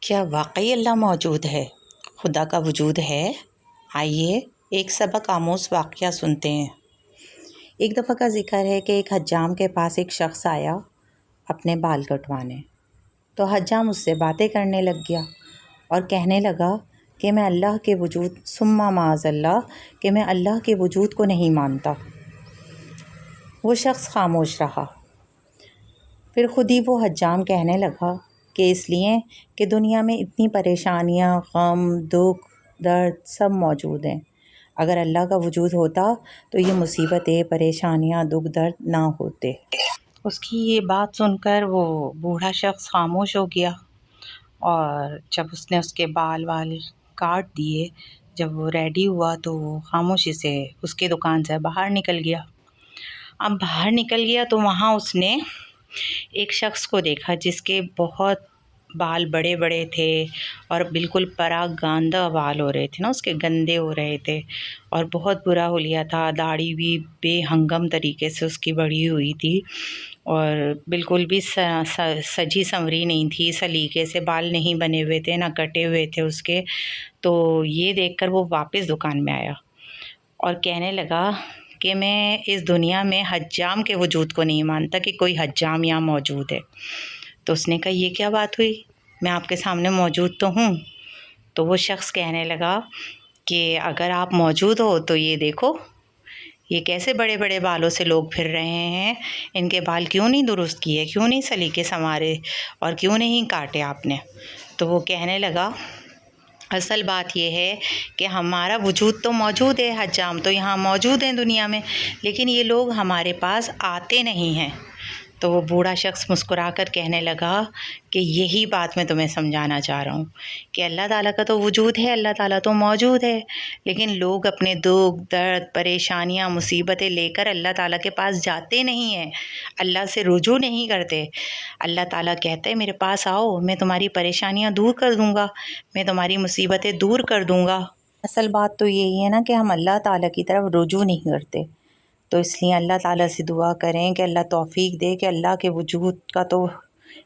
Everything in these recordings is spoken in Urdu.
کیا واقعی اللہ موجود ہے؟ خدا کا وجود ہے؟ آئیے ایک سبق آموز واقعہ سنتے ہیں۔ ایک دفعہ کا ذکر ہے کہ ایک حجام کے پاس ایک شخص آیا اپنے بال کٹوانے، تو حجام اس سے باتیں کرنے لگ گیا اور کہنے لگا کہ میں اللہ کے وجود ثم معاذ اللہ کہ میں اللہ کے وجود کو نہیں مانتا۔ وہ شخص خاموش رہا۔ پھر خود ہی وہ حجام کہنے لگا کہ اس لیے کہ دنیا میں اتنی پریشانیاں، غم، دکھ، درد سب موجود ہیں۔ اگر اللہ کا وجود ہوتا تو یہ مصیبتیں، پریشانیاں، دکھ، درد نہ ہوتے۔ اس کی یہ بات سن کر وہ بوڑھا شخص خاموش ہو گیا، اور جب اس نے اس کے بال کاٹ دیے، جب وہ ریڈی ہوا تو وہ خاموشی سے اس کی دکان سے باہر نکل گیا۔ اب باہر نکل گیا تو وہاں اس نے ایک شخص کو دیکھا جس کے بہت بال بڑے بڑے تھے اور بالکل پراگندہ بال ہو رہے تھے نا، اس کے گندے ہو رہے تھے اور بہت برا حلیہ تھا۔ داڑھی بھی بے ہنگم طریقے سے اس کی بڑھی ہوئی تھی اور بالکل بھی سجی سنوری نہیں تھی، سلیقے سے بال نہیں بنے ہوئے تھے، نہ کٹے ہوئے تھے اس کے۔ تو یہ دیکھ کر وہ واپس دکان میں آیا اور کہنے لگا کہ میں اس دنیا میں حجام کے وجود کو نہیں مانتا کہ کوئی حجام یہاں موجود ہے۔ تو اس نے کہا یہ کیا بات ہوئی، میں آپ کے سامنے موجود تو ہوں۔ تو وہ شخص کہنے لگا کہ اگر آپ موجود ہو تو یہ دیکھو، یہ کیسے بڑے بڑے بالوں سے لوگ پھر رہے ہیں، ان کے بال کیوں نہیں درست کیے، کیوں نہیں سلیقے سنوارے اور کیوں نہیں کاٹے آپ نے۔ تو وہ کہنے لگا اصل بات یہ ہے کہ ہمارا وجود تو موجود ہے، حجام تو یہاں موجود ہیں دنیا میں، لیکن یہ لوگ ہمارے پاس آتے نہیں ہیں۔ تو وہ بوڑھا شخص مسکرا کر کہنے لگا کہ یہی بات میں تمہیں سمجھانا چاہ رہا ہوں کہ اللہ تعالیٰ کا تو وجود ہے، اللہ تعالیٰ تو موجود ہے، لیکن لوگ اپنے دکھ، درد، پریشانیاں، مصیبتیں لے کر اللہ تعالیٰ کے پاس جاتے نہیں ہیں، اللہ سے رجوع نہیں کرتے۔ اللہ تعالیٰ کہتے ہیں میرے پاس آؤ، میں تمہاری پریشانیاں دور کر دوں گا، میں تمہاری مصیبتیں دور کر دوں گا۔ اصل بات تو یہی ہے نا کہ ہم اللہ تعالیٰ کی طرف رجوع نہیں کرتے۔ تو اس لیے اللہ تعالیٰ سے دعا کریں کہ اللہ توفیق دے کہ اللہ کے وجود کا تو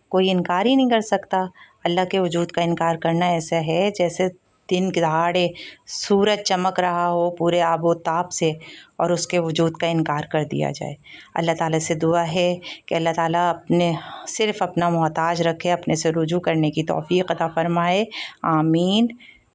کوئی انکار ہی نہیں کر سکتا۔ اللہ کے وجود کا انکار کرنا ایسا ہے جیسے دن دہاڑے سورج چمک رہا ہو پورے آب و تاب سے اور اس کے وجود کا انکار کر دیا جائے۔ اللہ تعالیٰ سے دعا ہے کہ اللہ تعالیٰ صرف اپنا محتاج رکھے، اپنے سے رجوع کرنے کی توفیق عطا فرمائے، آمین۔